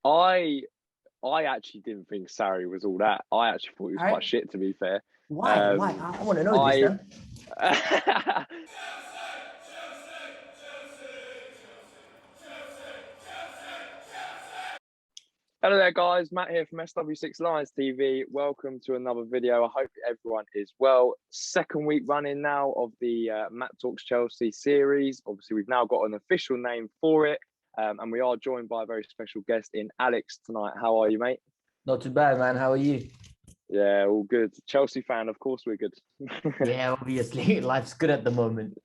I I actually didn't think Sarri was all that. I actually thought he was quite Right? shit, to be fair. Why? Why? Um, I want to know this I now. Hello there, guys. Matt here from SW6 Lions TV. Welcome to another video. I hope everyone is well. Second week running now of the Matt Talks Chelsea series. Obviously, we've now got an official name for it, and we are joined by a very special guest in Alex tonight. How are you, mate? Not too bad, man. How are you? Yeah, all good. Chelsea fan, of course, we're good. Yeah, obviously, life's good at the moment.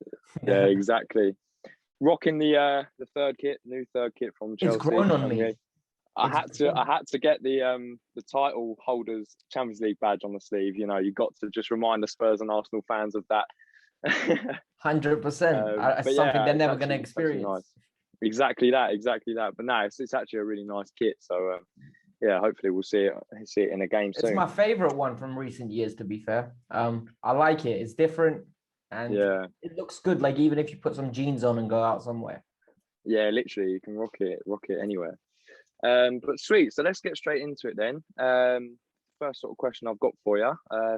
Yeah, Yeah, exactly. Rocking the third kit, new third kit from it's Chelsea. grown on Okay, me. I It's had to I grown. had to get the title holders Champions League badge on the sleeve. You know, you got to just remind the Spurs and Arsenal fans of that. 100%. But It's something yeah, they're never going to it's actually nice. experience. Exactly that. But no, it's actually a really nice kit. So yeah, hopefully we'll see it in a game It's soon. my favorite one from recent years, to be fair. I like it. It's different and Yeah, it looks good. Like even if you put some jeans on and go out somewhere. yeah, literally you can rock it anywhere. But sweet. So let's get straight into it then. First sort of question I've got for you.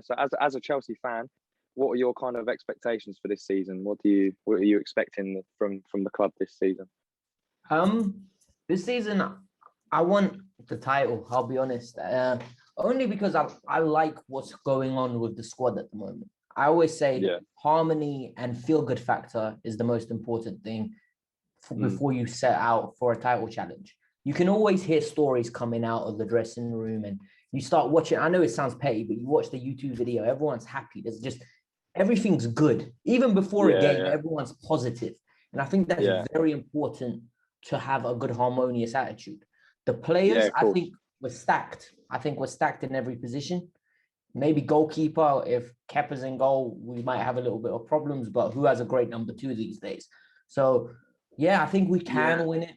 So as a Chelsea fan, what are your kind of expectations for this season? What are you expecting from the club this season? Um, this season, I want the title. I'll be honest. Only because I like what's going on with the squad at the moment. I always say Yeah. harmony and feel good factor is the most important thing Mm. before you set out for a title challenge. You can always hear stories coming out of the dressing room, and you start watching. I know it sounds petty, but you watch the YouTube video. Everyone's happy. There's just everything's good. Even before a Yeah, game, yeah, everyone's positive, and I think that's yeah, very important to have a good harmonious attitude. The yeah. players, Of I course. think, were stacked. I think we're stacked in every position. Maybe goalkeeper. If Kepa's in goal, we might have a little bit of problems. But who has a great number two these days? So yeah, I think we Yeah, can win it.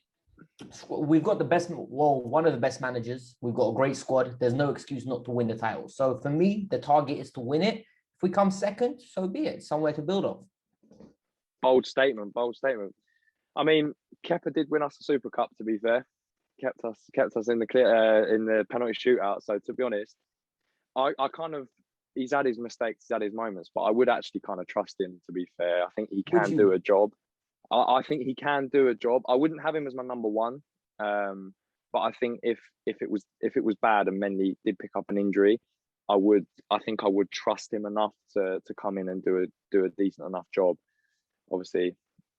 We've got the best, well, one of the best managers. We've got a great squad. There's no excuse not to win the title. So for me, the target is to win it. If we come second, so be it. Somewhere to build off. bold statement. Bold statement. I mean, Kepa did win us the Super Cup. To be fair, kept us in the clear in the penalty shootout. So to be honest, I kind of he's had his mistakes, he's had his moments, but I would actually kind of trust him. To be fair, I think he Would can do you? a job. I think he can do a job. I wouldn't have him as my number one, but I think if it was bad and Mendy did pick up an injury, I would. I think I would trust him enough to come in and do a decent enough job. Obviously,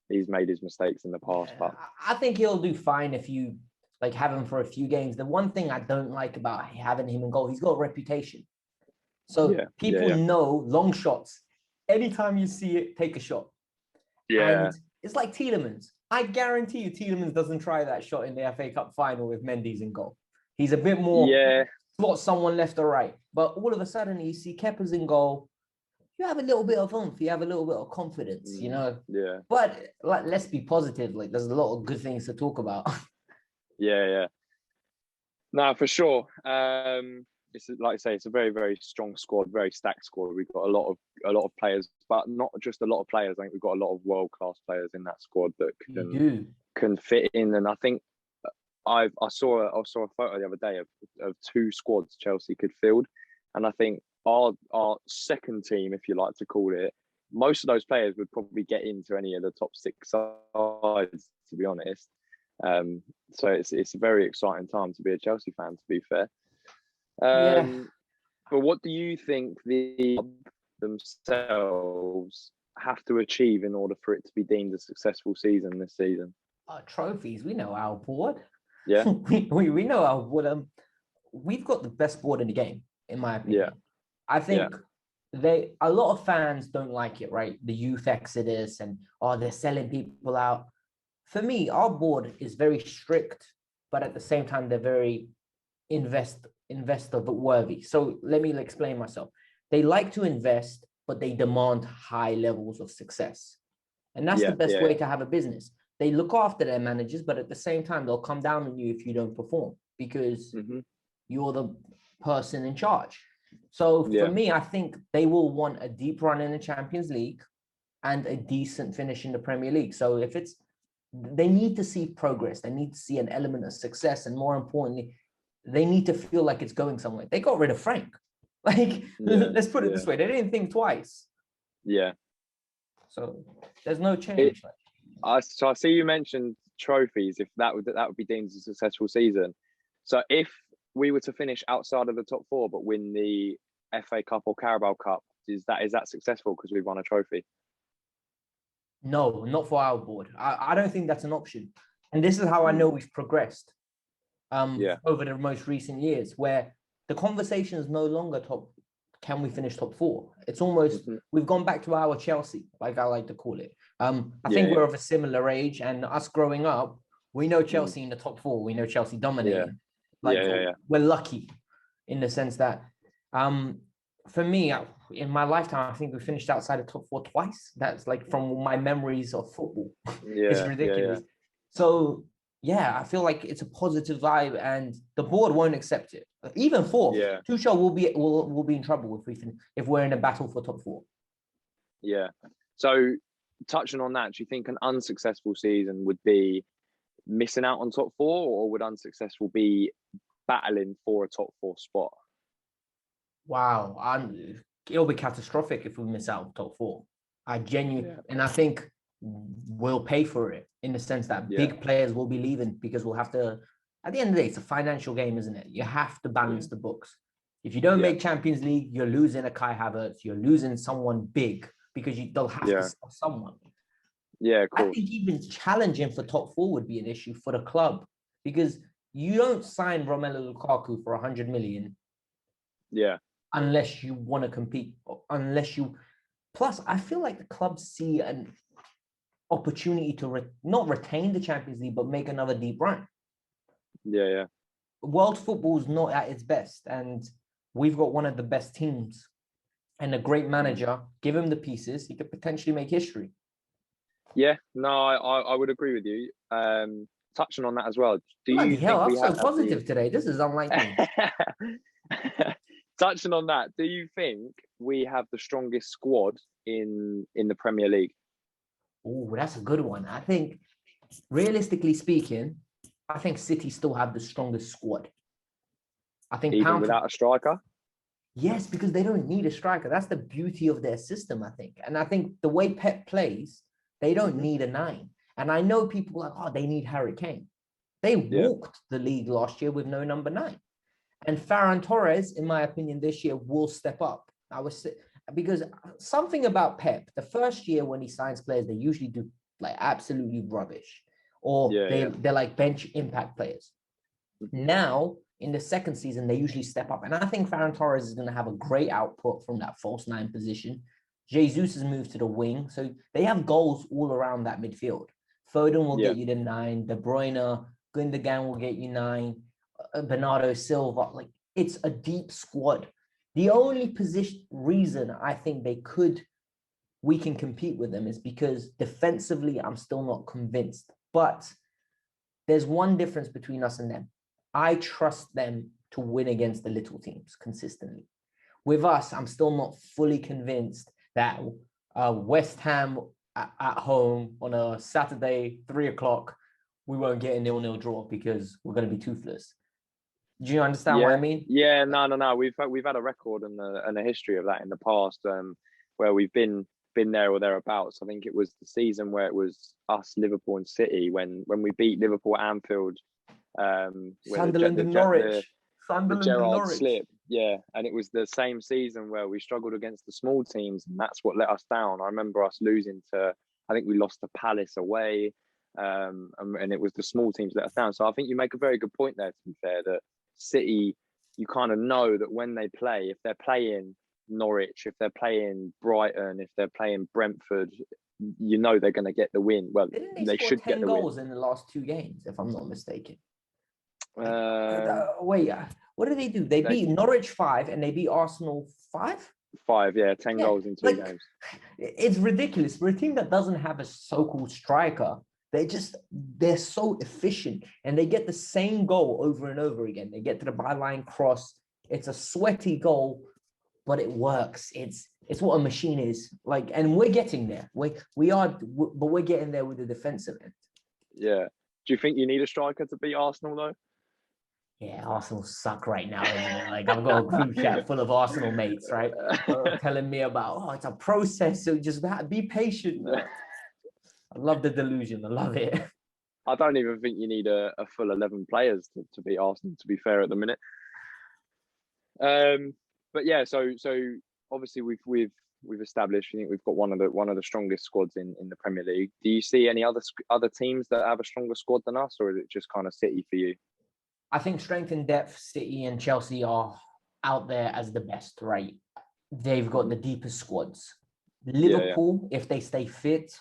he's made his mistakes in the past, but I think he'll do fine if you like have him for a few games. The one thing I don't like about having him in goal, he's got a reputation. So people yeah, know long shots. Anytime you see it, take a shot. yeah, And it's like Tielemans. I guarantee you, Tielemans doesn't try that shot in the FA Cup final with Mendy's in goal. He's a bit more yeah, slot someone left or right. But all of a sudden, you see Kepa's in goal. You have a little bit of oomph. You have a little bit of confidence, you know. yeah, But like, let's be positive. Like, there's a lot of good things to talk about. yeah. No, for sure. It's like I say, it's a very strong squad, very stacked squad. We've got a lot of players, but not just a lot of players. I think we've got a lot of world class players in that squad that You do. can fit in. And I think I saw a photo the other day of two squads Chelsea could field, and I think our second team, if you like to call it, most of those players would probably get into any of the top six sides. To be honest, so it's a very exciting time to be a Chelsea fan. To be fair, Yeah. um, but what do you think the themselves have to achieve in order for it to be deemed a successful season this season? Trophies. We know our board. Yeah, we know our board. We've got the best board in the game, in my yeah, opinion. I yeah, think a lot of fans don't like it, right? The youth exodus and they're selling people out. For me, our board is very strict, but at the same time, they're very investor but worthy. So let me explain myself. They like to invest, but they demand high levels of success. And that's the best way yeah. to have a business. They look after their managers, but at the same time, they'll come down on you if you don't perform because Mm-hmm. you're the person in charge. So for Yeah, me, I think they will want a deep run in the Champions League and a decent finish in the Premier League. So if it's they need to see progress. They need to see an element of success. And more importantly, they need to feel like it's going somewhere. They got rid of Frank. Like, let's put it this way. They didn't think twice. Yeah. So there's no change. So I see you mentioned trophies, if that would be deemed as a successful season. So if we were to finish outside of the top four but win the FA Cup or Carabao Cup, is that successful because we've won a trophy? No, not for our board. I don't think that's an option. And this is how I know we've progressed over the most recent years, where the conversation is no longer top, can we finish top four? It's almost, we've gone back to our Chelsea, like I like to call it. I think we're of a similar age, and us growing up, we know Chelsea in the top four. We know Chelsea dominating. We're lucky in the sense that, for me, in my lifetime, I think we finished outside the top four twice. That's like from my memories of football. It's ridiculous. So yeah, I feel like it's a positive vibe, and the board won't accept it. Even fourth, Tuchel will be in trouble if we're in a battle for top four. Yeah. So touching on that, do you think an unsuccessful season would be missing out on top four, or would unsuccessful be battling for a top four spot? Wow, it'll be catastrophic if we miss out on top four. I genuinely, and I think we'll pay for it in the sense that big players will be leaving, because we'll have to. At the end of the day, it's a financial game, isn't it? You have to balance the books. If you don't make Champions League, you're losing a Kai Havertz. You're losing someone big, because they'll have to sell someone. Yeah, cool. I think even challenging for top four would be an issue for the club, because you don't sign Romelu Lukaku for 100 million. Yeah. Unless you want to compete, plus I feel like the clubs see an opportunity to not retain the Champions League, but make another deep run. Yeah. World football is not at its best, and we've got one of the best teams and a great manager. Give him the pieces, he could potentially make history. Yeah, no, I would agree with you. Touching on that as well, I'm so positive today. This is unlike me. Touching on that, do you think we have the strongest squad in the Premier League? Oh, that's a good one. I think, realistically speaking, I think City still have the strongest squad. I think even without a striker. Yes, because they don't need a striker. That's the beauty of their system, I think. And I think the way Pep plays, they don't need a 9. And I know people are like, they need Harry Kane. They walked the league last year with no number 9. And Ferran Torres, in my opinion, this year will step up. Because something about Pep, the first year when he signs players, they usually do like absolutely rubbish, or they're like bench impact players. Now, in the second season, they usually step up. And I think Ferran Torres is going to have a great output from that false 9 position. Jesus has moved to the wing. So they have goals all around that midfield. Foden will get you the 9. De Bruyne, Gundogan will get you 9. Bernardo Silva. Like, it's a deep squad. The only reason I think we can compete with them is because defensively, I'm still not convinced. But there's one difference between us and them. I trust them to win against the little teams consistently. With us, I'm still not fully convinced that West Ham at home on a Saturday, 3:00, we won't get a 0-0 draw because we're going to be toothless. Do you understand what I mean? Yeah, no. We've had a record and a history of that in the past, where we've been there or thereabouts. I think it was the season where it was us, Liverpool and City, when we beat Liverpool at Anfield. Sunderland and Norwich. The Gerrard slip. Yeah, and it was the same season where we struggled against the small teams, and that's what let us down. I remember us losing I think we lost to Palace away, and it was the small teams let us down. So I think you make a very good point there, to be fair, that City, you kind of know that when they play, if they're playing Norwich, if they're playing Brighton, if they're playing Brentford, you know they're going to get the win. Well, they should get the win. 10 goals in the last 2 games, if I'm not mistaken. Wait, what did they do? They beat Norwich 5 and they beat Arsenal 5? 5, 10 goals in 2 games. It's ridiculous. For a team that doesn't have a so-called striker, they're so efficient and they get the same goal over and over again. They get to the byline cross. It's a sweaty goal, but it works. It's what a machine is like, and we're getting there. We're getting there with the defensive end. Yeah. Do you think you need a striker to beat Arsenal though? Yeah, Arsenal suck right now, isn't it? Like I've got a group chat full of Arsenal mates, right? Telling me about, oh, it's a process, so just be patient. I love the delusion. I love it. I don't even think you need a full 11 players to beat Arsenal, to be fair, at the minute. But yeah, so obviously we've established. I think we've got one of the strongest squads in the Premier League. Do you see any other teams that have a stronger squad than us, or is it just kind of City for you? I think strength and depth, City and Chelsea are out there as the best, right? They've got the deepest squads. Liverpool, if they stay fit,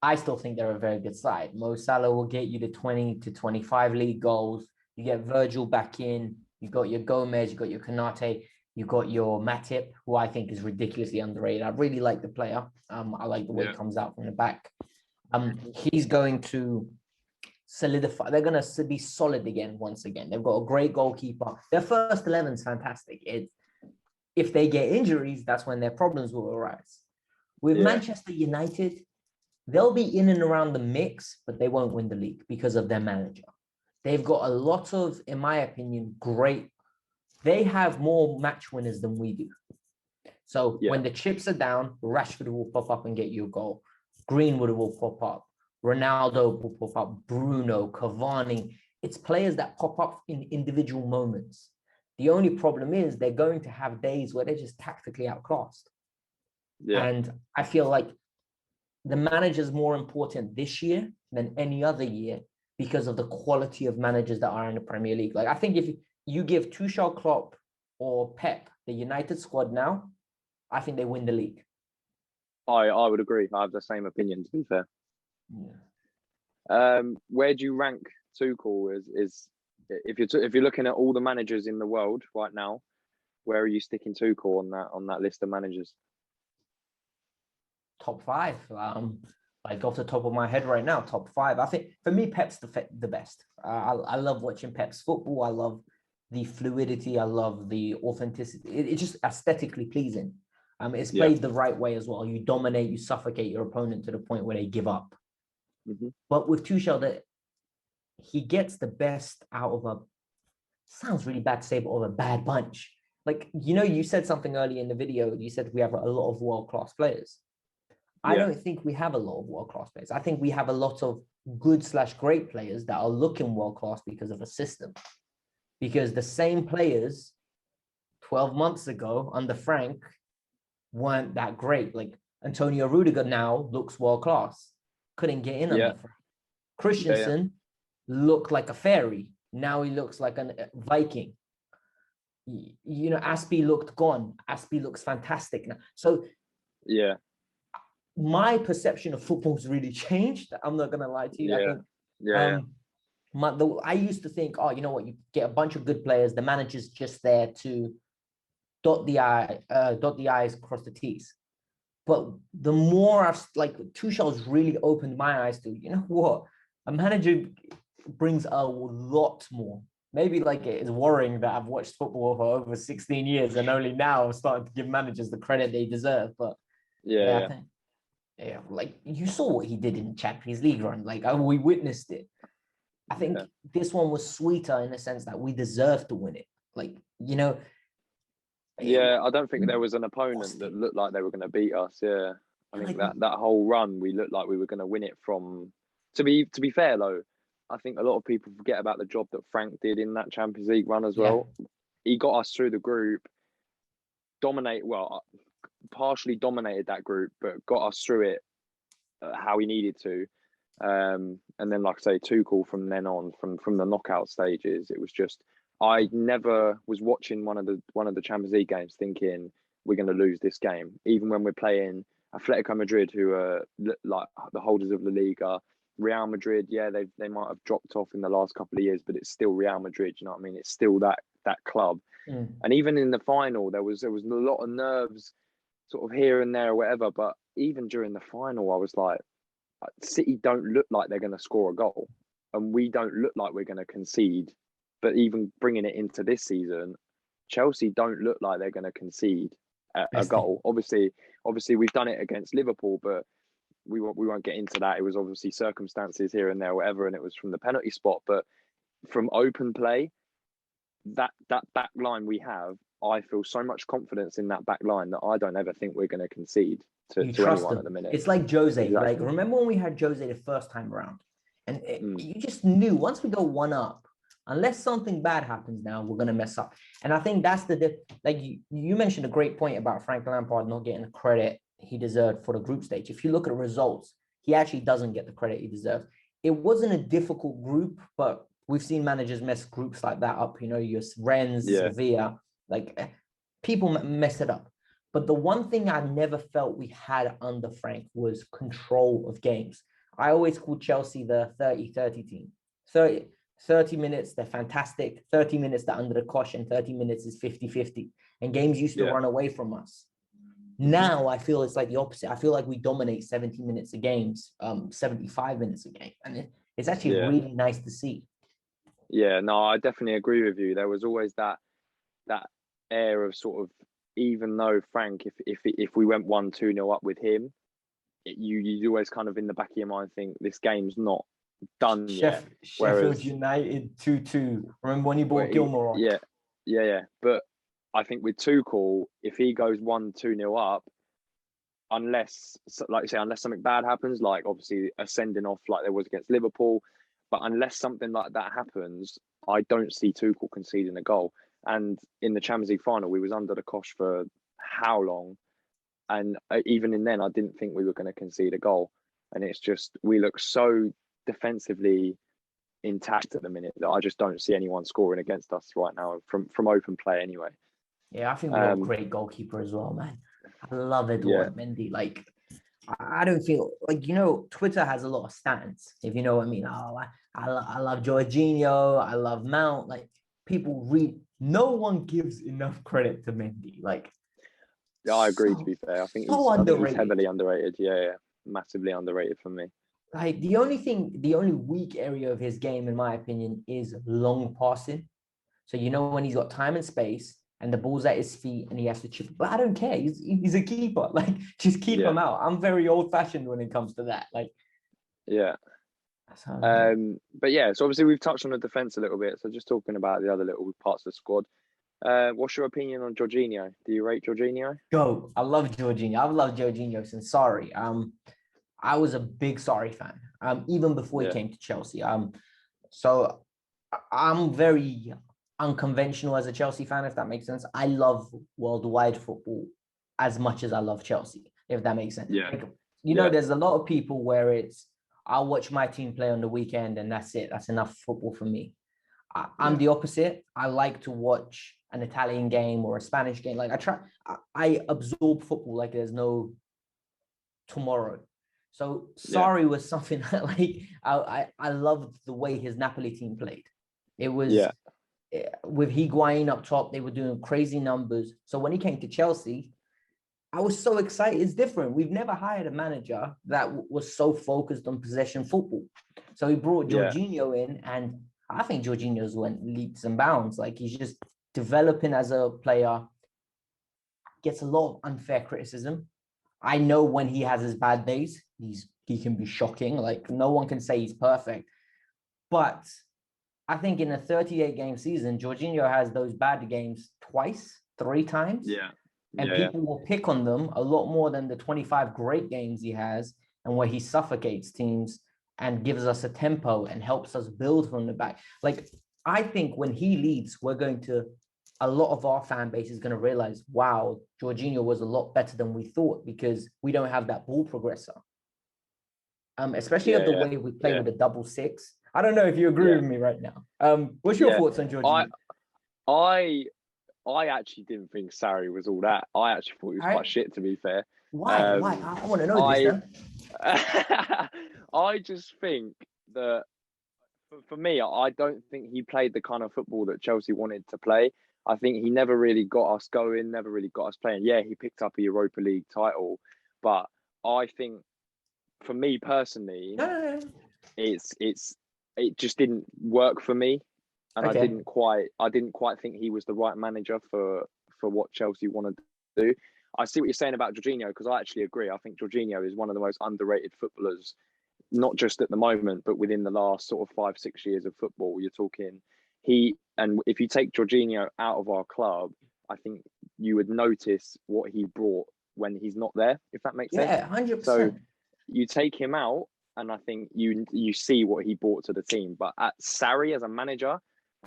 I still think they're a very good side. Mo Salah will get you to 20 to 25 league goals. You get Virgil back in. You got your Gomez, you got your Konate, you got your Matip, who I think is ridiculously underrated. I really like the player. I like the way he comes out from the back. He's going to solidify. They're going to be solid again once again. They've got a great goalkeeper. Their first 11 is fantastic. If they get injuries, that's when their problems will arise. With Manchester United, they'll be in and around the mix, but they won't win the league because of their manager. They've got a lot of, in my opinion, they have more match winners than we do. So when the chips are down, Rashford will pop up and get you a goal. Greenwood will pop up. Ronaldo will pop up. Bruno, Cavani. It's players that pop up in individual moments. The only problem is they're going to have days where they're just tactically outclassed. Yeah. And I feel like the manager's more important this year than any other year because of the quality of managers that are in the Premier League. Like I think if you give Tuchel, Klopp, or Pep the United squad now, I think they win the league. I would agree. I have the same opinion, to be fair. Yeah. Where do you rank Tuchel? Is if you're looking at all the managers in the world right now, where are you sticking Tuchel on that list of managers? Top 5. Like off the top of my head right now, top 5. I think for me, Pep's the best. I love watching Pep's football. I love the fluidity. I love the authenticity. It's just aesthetically pleasing. It's played the right way as well. You dominate, you suffocate your opponent to the point where they give up. Mm-hmm. But with Tuchel, that he gets the best out of sounds really bad to say, but of a bad bunch. Like, you said something earlier in the video. You said we have a lot of world-class players. I don't think we have a lot of world-class players. I think we have a lot of good/great players that are looking world-class because of a system. Because the same players 12 months ago under Frank weren't that great. Like Antonio Rudiger now looks world-class. Couldn't get in under Frank. Christensen looked like a fairy. Now he looks like a Viking. Aspie looked gone. Aspie looks fantastic now. So my perception of football's really changed. I'm not gonna lie to you. I think I used to think, oh, you know what, you get a bunch of good players, the manager's just there to dot the I's, cross the T's. But the more Tuchel's really opened my eyes to, you know what, a manager brings a lot more. Maybe it's worrying that I've watched football for over 16 years and only now I'm starting to give managers the credit they deserve. But I think, you saw what he did in Champions League run. We witnessed it. I think this one was sweeter in the sense that we deserved to win it. I don't think there was an opponent that looked like they were going to beat us. Yeah, I think that whole run, we looked like we were going to win it from. To be fair though, I think a lot of people forget about the job that Frank did in that Champions League run as well. He got us through the group, partially dominated that group, but got us through it how he needed to. And then, like I say, Tuchel from then on, from the knockout stages, it was just, I never was watching one of the Champions League games thinking we're going to lose this game, even when we're playing Atletico Madrid, who are like the holders of La Liga. Real Madrid, they might have dropped off in the last couple of years, but it's still Real Madrid. You know what I mean? It's still that club. And even in the final, there was a lot of nerves, sort of here and there or whatever. But even during the final, I was like, City don't look like they're going to score a goal, and we don't look like we're going to concede. But even bringing it into this season, Chelsea don't look like they're going to concede a goal. Obviously, we've done it against Liverpool, but we won't get into that. It was obviously circumstances here and there, whatever, and it was from the penalty spot. But from open play, that back line we have, I feel so much confidence in that back line that I don't ever think we're going to concede to anyone at the minute. It's like Jose. Exactly. Like, remember when we had Jose the first time around? And you just knew once we go 1-up, unless something bad happens now, we're going to mess up. And I think that's like you mentioned a great point about Frank Lampard not getting the credit he deserved for the group stage. If you look at the results, he actually doesn't get the credit he deserves. It wasn't a difficult group, but we've seen managers mess groups like that up. You know, your Rennes, Sevilla, like people mess it up. But the one thing I never felt we had under Frank was control of games. I always called Chelsea the 30-30 team. 30 minutes, they're fantastic. 30 minutes, they're under the cosh, and 30 minutes is 50-50. And games used to run away from us. Now I feel it's like the opposite. I feel like we dominate 70 minutes of games, 75 minutes a game. And it's actually really nice to see. Yeah, no, I definitely agree with you. There was always that air of sort of, even though Frank, if we went 1-2-0 up with him, you always kind of in the back of your mind think this game's not done yet. Sheffield United 2-2. Remember when he brought Gilmore on? Yeah. But I think with Tuchel, if he goes 1-2-0 up, unless something bad happens, like obviously a sending off like there was against Liverpool, but unless something like that happens, I don't see Tuchel conceding a goal. And in the Champions League final, we was under the cosh for how long? And even in then, I didn't think we were going to concede a goal. And it's just, we look so defensively intact at the minute that I just don't see anyone scoring against us right now from open play anyway. Yeah, I think we're a great goalkeeper as well, man. I love Edouard Mendy. Like, I don't feel like, you know, Twitter has a lot of stance, if you know what I mean. Oh, I love Georginio. I love Mount. Like, people no one gives enough credit to Mendy. Like, yeah, I agree, to be fair. I think he's heavily underrated. Yeah, massively underrated for me. Like, the only weak area of his game, in my opinion, is long passing. So, you know, when he's got time and space and the ball's at his feet and he has to chip, but I don't care. He's a keeper. Like, just keep him out. I'm very old fashioned when it comes to that. Like, yeah. But yeah, so obviously we've touched on the defense a little bit. So just talking about the other little parts of the squad. What's your opinion on Georginio? Do you rate Georginio? Go. I love Georginio. I've loved Georginio since Sarri. I was a big Sarri fan. Even before he came to Chelsea. So I'm very unconventional as a Chelsea fan, if that makes sense. I love worldwide football as much as I love Chelsea, if that makes sense. Yeah. Like, you know, there's a lot of people where it's, I'll watch my team play on the weekend and that's it. That's enough football for me. I'm the opposite. I like to watch an Italian game or a Spanish game. Like, I absorb football like there's no tomorrow. So Sarri was something that, like, I loved the way his Napoli team played. It was with Higuain up top, they were doing crazy numbers. So when he came to Chelsea, I was so excited. It's different. We've never hired a manager that was so focused on possession football. So he brought Georginio in, and I think Georginio's went leaps and bounds. Like, he's just developing as a player, gets a lot of unfair criticism. I know when he has his bad days, he can be shocking. Like, no one can say he's perfect. But I think in a 38-game season, Georginio has those bad games three times. Yeah. And people will pick on them a lot more than the 25 great games he has, and where he suffocates teams and gives us a tempo and helps us build from the back. Like, I think when he leads, a lot of our fan base is going to realize, wow, Georginio was a lot better than we thought, because we don't have that ball progressor. Especially of the way we play with a double six. I don't know if you agree with me right now. What's your thoughts on Georginio? I actually didn't think Sarri was all that. I actually thought he was quite shit, to be fair. Why? Why? I want to know this now. I just think that, for me, I don't think he played the kind of football that Chelsea wanted to play. I think he never really got us going, never really got us playing. Yeah, he picked up a Europa League title, but I think, for me personally, it just didn't work for me. And I didn't quite think he was the right manager for what Chelsea wanted to do. I see what you're saying about Georginio, because I actually agree. I think Georginio is one of the most underrated footballers, not just at the moment, but within the last sort of 5-6 years of football. You're talking and if you take Georginio out of our club, I think you would notice what he brought when he's not there, if that makes sense. Yeah, 100%. So you take him out, and I think you see what he brought to the team. But at Sarri as a manager,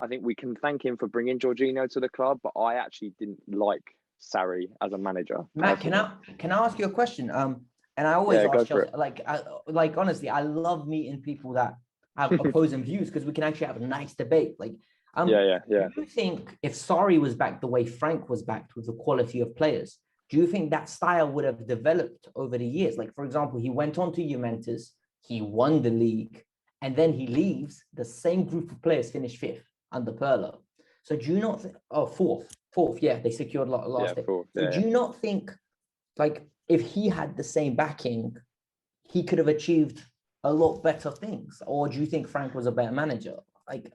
I think we can thank him for bringing Georginio to the club. But I actually didn't like Sarri as a manager. Matt, can I ask you a question? And I always ask Chelsea, like honestly, I love meeting people that have opposing views, because we can actually have a nice debate. Like, yeah. Do you think if Sarri was back the way Frank was backed, with the quality of players, do you think that style would have developed over the years? Like, for example, he went on to Juventus, he won the league, and then he leaves. The same group of players finished fifth under Pirlo. So do you not think, fourth, yeah, they secured last day. So do you not think, like, if he had the same backing, he could have achieved a lot better things? Or do you think Frank was a better manager? Like,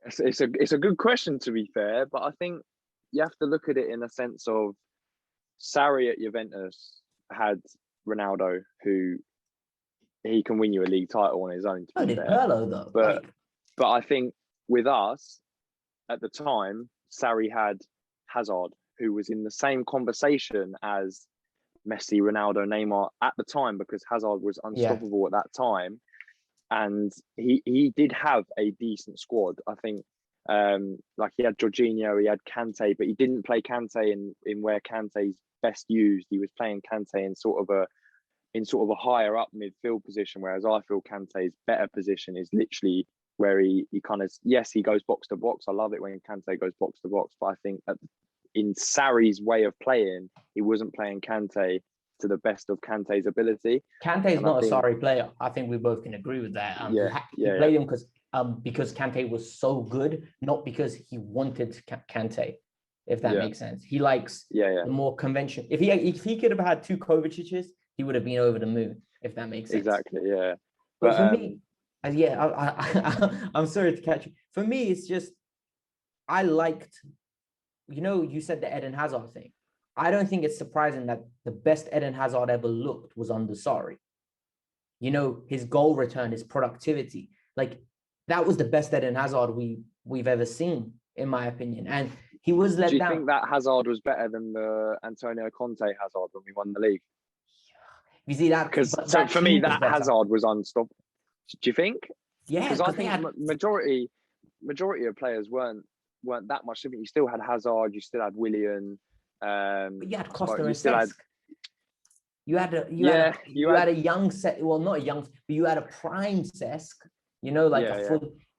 it's a good question, to be fair, but I think you have to look at it in a sense of Sarri at Juventus had Ronaldo, who he can win you a league title on his own. To be fair. Pirlo, though. But I think with us at the time, Sarri had Hazard, who was in the same conversation as Messi, Ronaldo, Neymar at the time, because Hazard was unstoppable at that time. And he did have a decent squad. I think like he had Georginio, he had Kante, but he didn't play Kante in where Kante's best used. He was playing Kante in sort of a higher up midfield position, whereas I feel Kante's better position is literally where he kind of, yes, he goes box to box. I love it when Kante goes box to box, but I think in Sarri's way of playing, he wasn't playing Kante to the best of Kante's ability. Kante is not a sorry player. I think we both can agree with that. He played him because Kante was so good, not because he wanted Kante, if that makes sense. He likes the more convention. If he could have had two Kovacic's, he would have been over the moon, if that makes sense. Exactly, yeah. But for me, I'm sorry to catch you. For me, it's just, I liked, you said the Eden Hazard thing. I don't think it's surprising that the best Eden Hazard ever looked was under Sarri. His goal return, his productivity, like that was the best Eden Hazard we've ever seen, in my opinion. And he was let down. Do you think that Hazard was better than the Antonio Conte Hazard when we won the league? You see that? Because for me, that Hazard was unstoppable. Do you think? Yeah, because I think majority of players weren't that much different. You still had Hazard, you still had Willian. But you had Costa and Cesc. You had a young set. Well, not a young, but you had a prime Cesc.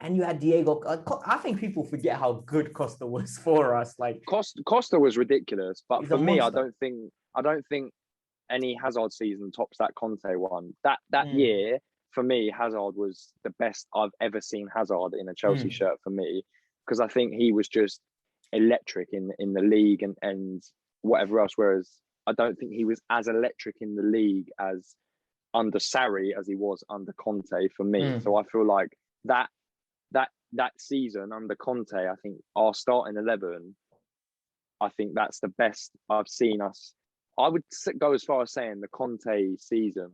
And you had Diego. I think people forget how good Costa was for us. Like Costa was ridiculous, but for me, I don't think any Hazard season tops that Conte one. That year, for me, Hazard was the best I've ever seen Hazard in a Chelsea shirt for me, because I think he was just electric in the league and whatever else. Whereas I don't think he was as electric in the league as under Sarri as he was under Conte for me. So I feel like that season under Conte, I think our starting 11, I think that's the best I've seen us. I would go as far as saying the Conte season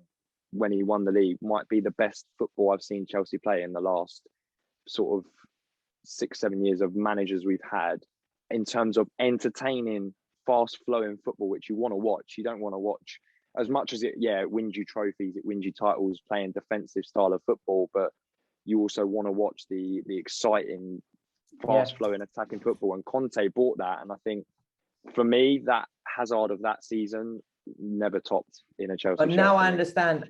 when he won the league might be the best football I've seen Chelsea play in the last sort of 6-7 years of managers we've had, in terms of entertaining, fast-flowing football, which you want to watch. You don't want to watch as much as it wins you trophies, it wins you titles, playing defensive style of football, but you also want to watch the exciting, fast-flowing, attacking football. And Conte brought that, and I think for me, that Hazard of that season never topped in a Chelsea. But now I understand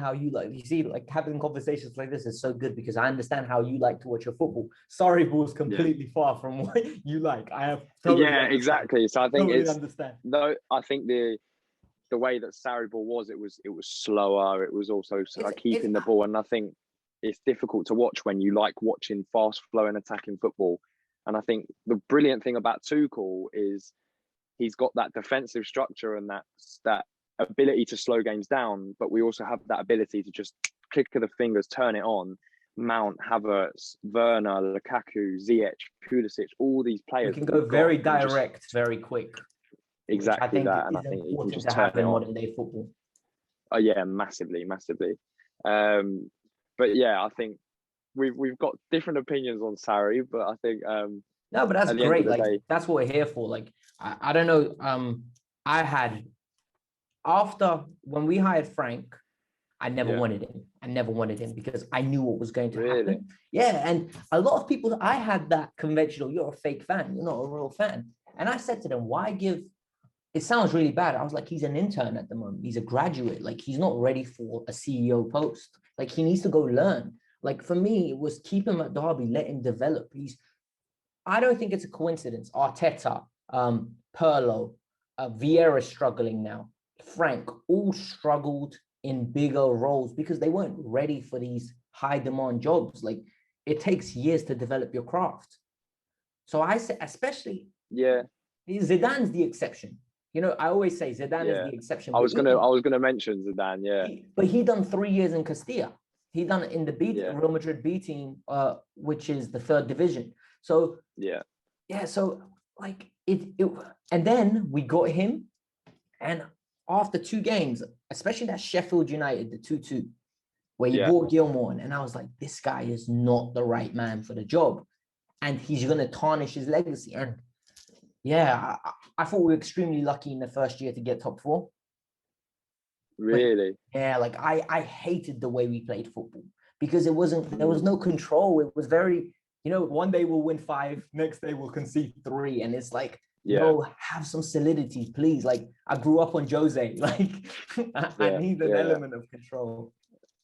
how you like. You see, like having conversations like this is so good, because I understand how you like to watch your football. Sorry, ball's completely far from what you like. I have totally understand. Exactly. So I think understand. No, I think the way that Sarri ball was, it was slower. It was also keeping the ball, and I think it's difficult to watch when you like watching fast flowing attacking football. And I think the brilliant thing about Tuchel is he's got that defensive structure and that ability to slow games down, but we also have that ability to just click of the fingers, turn it on. Mount, Havertz, Werner, Lukaku, Ziyech, Pulisic, all these players. We can go very direct, very quick. which I exactly think that, and I is think he can important just to turn have it in on. modern day football. Oh yeah, massively, massively. But yeah, I think we've got different opinions on Sarri, but I think No, but that's at the end of great. the Like day, that's what we're here for. Like I don't know. I had after when we hired Frank, I never yeah, wanted him. I never wanted him because I knew what was going to really, happen. Yeah, and a lot of people, I had that conventional, you're a fake fan, you're not a real fan. And I said to them, why give, it sounds really bad. I was like, he's an intern at the moment. He's a graduate. Like, he's not ready for a CEO post. Like, he needs to go learn. Like, for me, it was keep him at Derby, let him develop. I don't think it's a coincidence. Arteta, Pirlo, Vieira struggling now. Frank all struggled in bigger roles because they weren't ready for these high demand jobs. Like it takes years to develop your craft. So I say, especially yeah, Zidane's the exception. You know, I always say Zidane is yeah. the exception. I But was gonna mention Zidane. Yeah, he done 3 years in Castilla. He done it in the yeah, Real Madrid B team, which is the third division. So yeah, yeah, so like and then we got him, and after 2 games, especially that Sheffield United, the 2-2, where he yeah, brought Gilmore in, and I was like, this guy is not the right man for the job, and he's gonna tarnish his legacy. And yeah, I thought we were extremely lucky in the first year to get top 4. But really, yeah, like I hated the way we played football because there was no control. It was very, one day we'll win 5, next day we'll concede 3, and it's like, yeah, no, have some solidity, please. Like I grew up on Jose, like I yeah, need an yeah, element of control.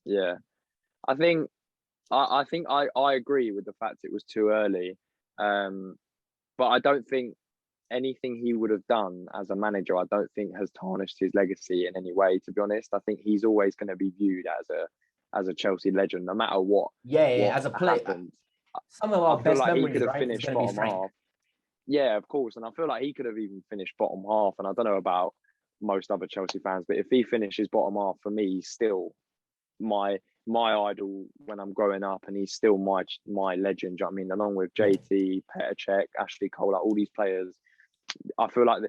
yeah. I think I agree with the fact it was too early, but I don't think anything he would have done as a manager, I don't think has tarnished his legacy in any way. To be honest, I think he's always going to be viewed as a Chelsea legend, no matter Yeah, what as a player, happened. some of I our feel best like he memories, could have right, is finished going to be bottom Frank. half. Yeah, of course, and I feel like he could have even finished bottom half. And I don't know about most other Chelsea fans, but if he finishes bottom half, for me, he's still my idol when I'm growing up, and he's still my legend. Do you know what I mean? Along with Yeah. JT, Petr Cech, Ashley Cole, like all these players. I feel like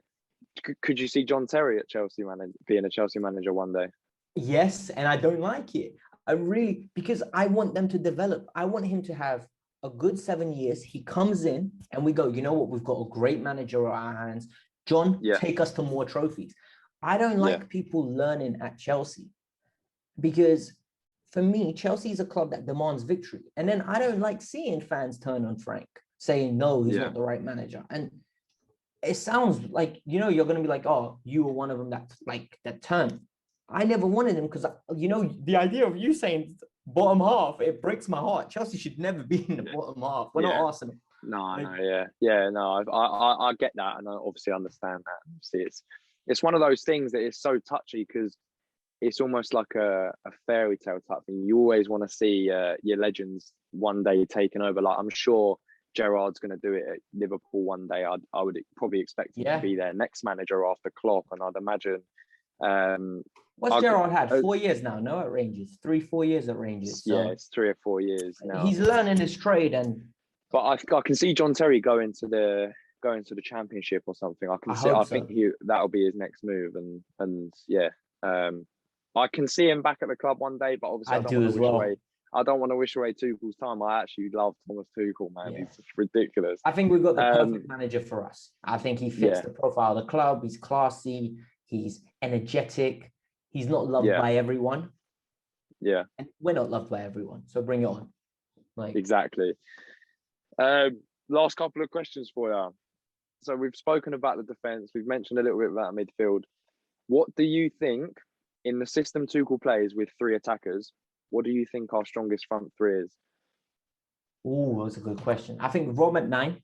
could you see John Terry at Chelsea being a Chelsea manager one day? Yes, and I don't like it. I really, because I want them to develop. I want him to have a good 7 years. He comes in and we go, you know what? We've got a great manager on our hands. John, Yeah, take us to more trophies. I don't yeah, like people learning at Chelsea because for me, Chelsea is a club that demands victory. And then I don't like seeing fans turn on Frank saying, no, he's yeah, not the right manager. And it sounds like, you're going to be like, oh, you were one of them that turned. I never wanted him because, the idea of you saying bottom half, it breaks my heart. Chelsea should never be in the bottom half. We're not yeah. Arsenal. No, Like, no, yeah, yeah, no. I get that, and I obviously understand that. Obviously, it's one of those things that is so touchy because it's almost like a fairy tale type thing. You always want to see your legends one day taking over. Like I'm sure Gerrard's going to do it at Liverpool one day. I would probably expect him to yeah. be their next manager after Klopp, and I'd imagine. What's Gerrard had? Uh, 4 years now, no, at Rangers. 3-4 years at Rangers. yeah, So it's 3 or 4 years now. he's learning his trade, and But I can see John Terry going to the Championship or something. I can I see. hope I so. think that'll be his next move, and yeah, I can see him back at the club one day. But obviously, I I don't do want to as wish well. away. I don't want to wish away Tuchel's time. I actually love Thomas Tuchel, man. Yeah. He's just ridiculous. I think we've got the perfect manager for us. I think he fits Yeah, the profile of the club. He's classy. He's energetic. He's not loved yeah, by everyone. yeah, And we're not loved by everyone. So bring it on. Like, exactly. Last couple of questions for you. So we've spoken about the defense. We've mentioned a little bit about midfield. What do you think in the system Tuchel plays with 3 attackers? What do you think our strongest front 3 is? oh, that's a good question. I think Rob at 9.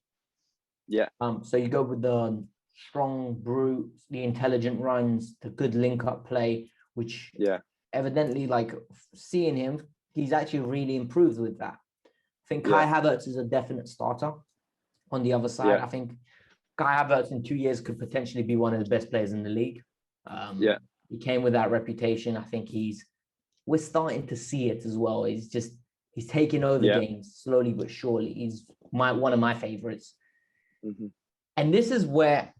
Yeah, So you go with the strong brute, the intelligent runs, the good link-up play, which yeah, evidently, like seeing him, he's actually really improved with that. I think Kai yeah, Havertz is a definite starter on the other side. yeah, I think Kai Havertz in 2 years could potentially be one of the best players in the league. yeah, He came with that reputation. I think we're starting to see it as well. He's taking over yeah. games slowly but surely. He's one of my favorites. Mm-hmm. And this is where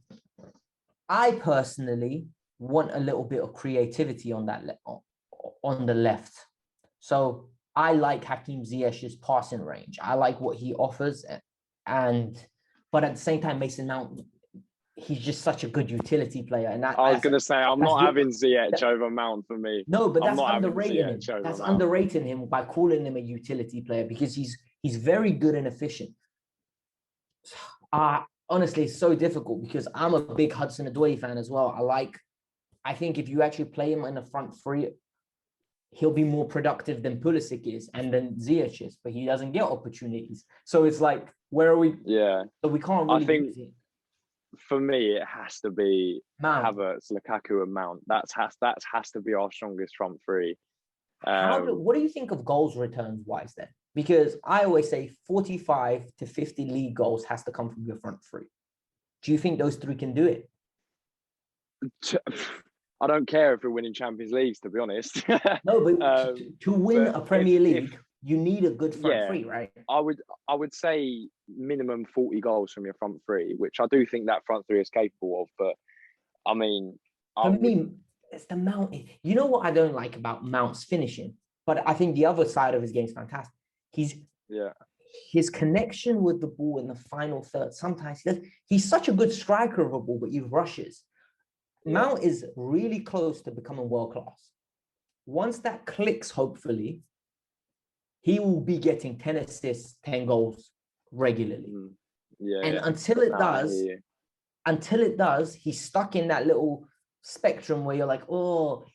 I personally want a little bit of creativity on that on the left. So I like Hakim Ziyech's passing range. I like what he offers, but at the same time, Mason Mount, he's just such a good utility player. And I was going to say, I'm not having Ziyech over Mount for me. No, but that's underrating him. That's underrating him by calling him a utility player, because he's very good and efficient. Honestly, it's so difficult because I'm a big Hudson-Odoi fan as well. I think if you actually play him in the front three, he'll be more productive than Pulisic is and then Ziyech is, but he doesn't get opportunities. So it's like, where are we? Yeah. So we can't really I think use it. For me, it has to be Mount. Havertz, Lukaku, and Mount. That has to be our strongest front three. What do you think of goals returns wise then? Because I always say 45 to 50 league goals has to come from your front three. Do you think those three can do it? I don't care if we're winning Champions Leagues, to be honest. No, but to win a Premier League, you need a good front three, right? I would say minimum 40 goals from your front three, which I do think that front three is capable of. But I mean, it's the Mount. You know what I don't like about Mount's finishing, but I think the other side of his game is fantastic. His connection with the ball in the final third. Sometimes he's such a good striker of a ball, but he rushes. Yeah. Mount is really close to becoming world class. Once that clicks, hopefully, he will be getting 10 assists, 10 goals regularly. Until it does, he's stuck in that little spectrum where you're like, oh,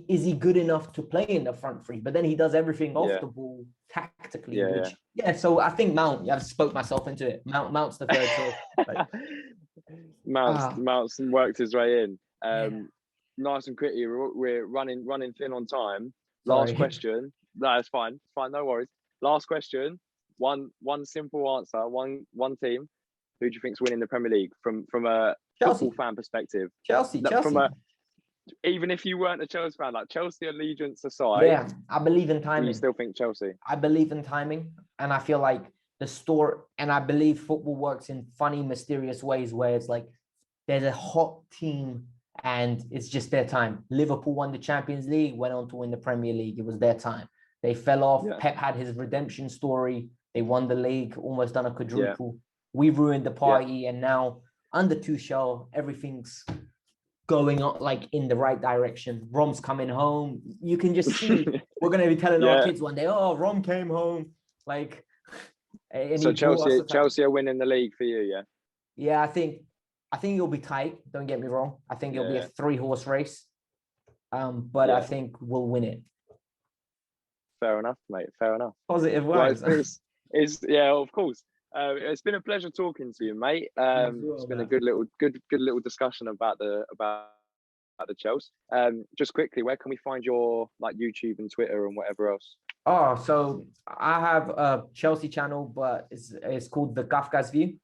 is he good enough to play in the front three? But then he does everything off the ball tactically. So I think Mount, I've spoke myself into it. Mount's the third choice. Mount's worked his way in. Nice and quickly, we're running thin on time. Last question. No, it's fine. It's fine. No worries. Last question. One simple answer. One team. Who do you think's winning the Premier League from a Chelsea. football fan perspective? Chelsea. Even if you weren't a Chelsea fan, like Chelsea allegiance aside, I believe in timing. You still think Chelsea? I believe in timing, and I feel like and I believe football works in funny, mysterious ways where it's like there's a hot team and it's just their time. Liverpool won the Champions League, went on to win the Premier League. It was their time. They fell off. Yeah. Pep had his redemption story. They won the league, almost done a quadruple. We ruined the party, and now under Tuchel, everything's going on like in the right direction. Rom's coming home. You can just see we're going to be telling our kids one day, oh, Rom came home. Like, so Chelsea are winning the league for you, yeah. I think it'll be tight. Don't get me wrong. I think it'll be a 3-horse race. But I think we'll win it. Fair enough, mate. Fair enough. Positive words. Well, of course. It's been a pleasure talking to you, mate. It's been a good little discussion about the Chelsea. Just quickly, where can we find your like YouTube and Twitter and whatever else? Oh, so I have a Chelsea channel, but it's called the KAVKAS View.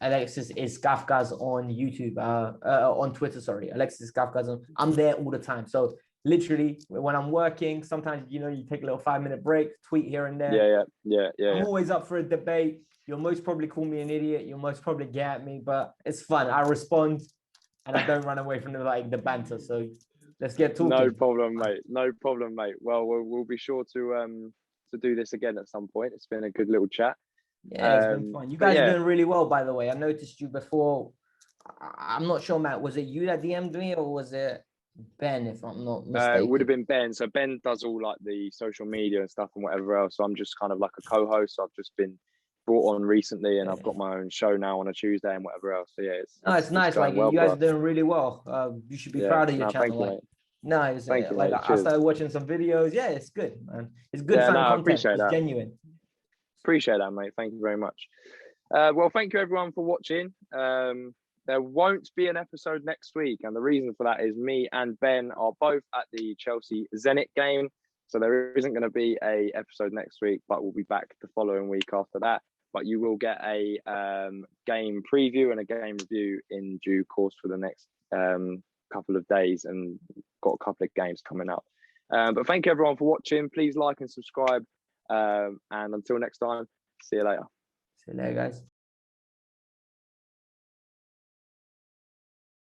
Alexis is KAVKAS on YouTube, on Twitter, sorry. Alexis is KAVKAS I'm there all the time. So literally when I'm working, sometimes, you take a little 5-minute break, tweet here and there. Yeah. I'm always up for a debate. You'll most probably call me an idiot. You'll most probably get at me, but it's fun. I respond and I don't run away from the banter. So let's get talking. No problem, mate. Well, we'll be sure to do this again at some point. It's been a good little chat. Yeah, it's been fun. You guys are doing really well, by the way. I noticed you before. I'm not sure, Matt. Was it you that DM'd me or was it Ben, if I'm not mistaken? It would have been Ben. So Ben does all like the social media and stuff and whatever else. So I'm just kind of like a co-host. I've just been brought on recently and I've got my own show now on a Tuesday and whatever else. So it's nice. Like you guys are doing really well. You should be proud of your channel. Thank you, mate. No, thank you, mate. I started watching some videos. Yeah, it's good, man. It's good fun content. I appreciate that. It's genuine. Appreciate that, mate. Thank you very much. Well, thank you everyone for watching. There won't be an episode next week, and the reason for that is me and Ben are both at the Chelsea Zenit game, so there isn't going to be a episode next week, but we'll be back the following week after that. But you will get a game preview and a game review in due course for the next couple of days, and got a couple of games coming up. But thank you everyone for watching. Please like and subscribe. And until next time, see you later. See you later, guys.